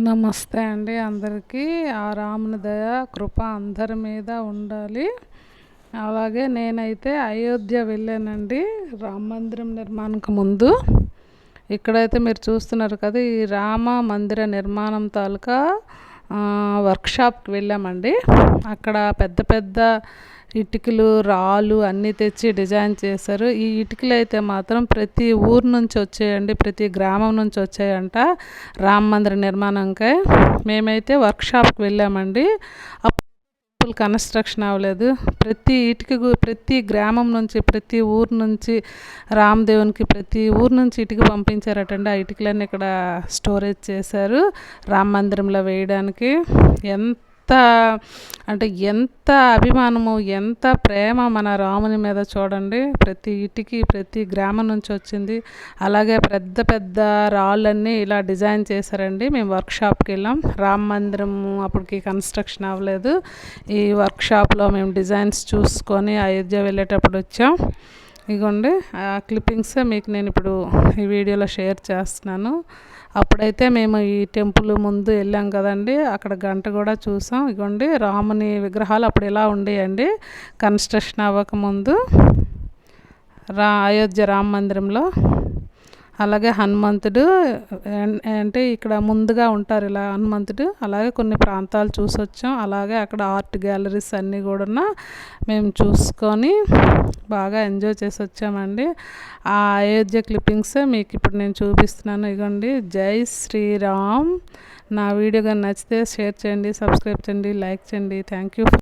నమస్తే అండి అందరికీ. ఆ రాముని దయ కృప అందరి మీద ఉండాలి. అలాగే నేనైతే అయోధ్య వెళ్ళానండి రామ మందిరం నిర్మాణంకు ముందు. ఇక్కడైతే మీరు చూస్తున్నారు కదా, ఈ రామ మందిర నిర్మాణం తాలూకా వర్క్షాప్కి వెళ్ళామండి. అక్కడ పెద్ద పెద్ద ఇటుకలు రాళ్ళు అన్నీ తెచ్చి డిజైన్ చేశారు. ఈ ఇటుకలు అయితే మాత్రం ప్రతి ఊరు నుంచి వచ్చాయండి, ప్రతి గ్రామం నుంచి వచ్చాయంట రామ మందిర నిర్మాణంకై. మేమైతే వర్క్షాప్కి వెళ్ళామండి. అప్పుడు కన్స్ట్రక్షన్ అవ్వలేదు. ప్రతి ఇటుక ప్రతి గ్రామం నుంచి ప్రతి ఊరు నుంచి రామదేవునికి ప్రతి ఊరు నుంచి ఇటుక పంపించారటండి. ఆ ఇటుకలన్నీ ఇక్కడ స్టోరేజ్ చేశారు రామ మందిరంలో వేయడానికి. ఎంత అభిమానము, ఎంత ప్రేమ మన రాముని మీద చూడండి. ప్రతి ఇటుకి ప్రతి గ్రామం నుంచి వచ్చింది. అలాగే పెద్ద పెద్ద రాళ్ళన్నీ ఇలా డిజైన్ చేశారండి. మేము వర్క్షాప్కి వెళ్ళాం. రామ మందిరం అప్పటికి కన్స్ట్రక్షన్ అవ్వలేదు. ఈ వర్క్షాప్లో మేము డిజైన్స్ చూసుకొని అయోధ్య వెళ్ళేటప్పుడు వచ్చాం. ఇగోండి ఆ క్లిప్పింగ్స్ మీకు నేను ఇప్పుడు ఈ వీడియోలో షేర్ చేస్తున్నాను. అప్పుడైతే మేము ఈ టెంపుల్ ముందు వెళ్ళాం కదండి, అక్కడ గంట కూడా చూసాం. ఇగోండి రాముని విగ్రహాలు అప్పుడు ఇలా ఉండేయండి కన్స్ట్రక్షన్ అవ్వకముందు అయోధ్య రామ మందిరంలో. అలాగే హనుమంతుడు అంటే ఇక్కడ ముందుగా ఉంటారు ఇలా హనుమంతుడు. అలాగే కొన్ని ప్రాంతాలు చూసి వచ్చాం. అలాగే అక్కడ ఆర్ట్ గ్యాలరీస్ అన్నీ కూడా మేము చూసుకొని బాగా ఎంజాయ్ చేసి వచ్చామండి. ఆ అయోధ్య క్లిప్పింగ్స్ మీకు ఇప్పుడు నేను చూపిస్తున్నాను. ఇగోండి. జై శ్రీరామ్. నా వీడియో కానీ నచ్చితే షేర్ చేయండి, సబ్స్క్రైబ్ చేయండి, లైక్ చేయండి. Thank you.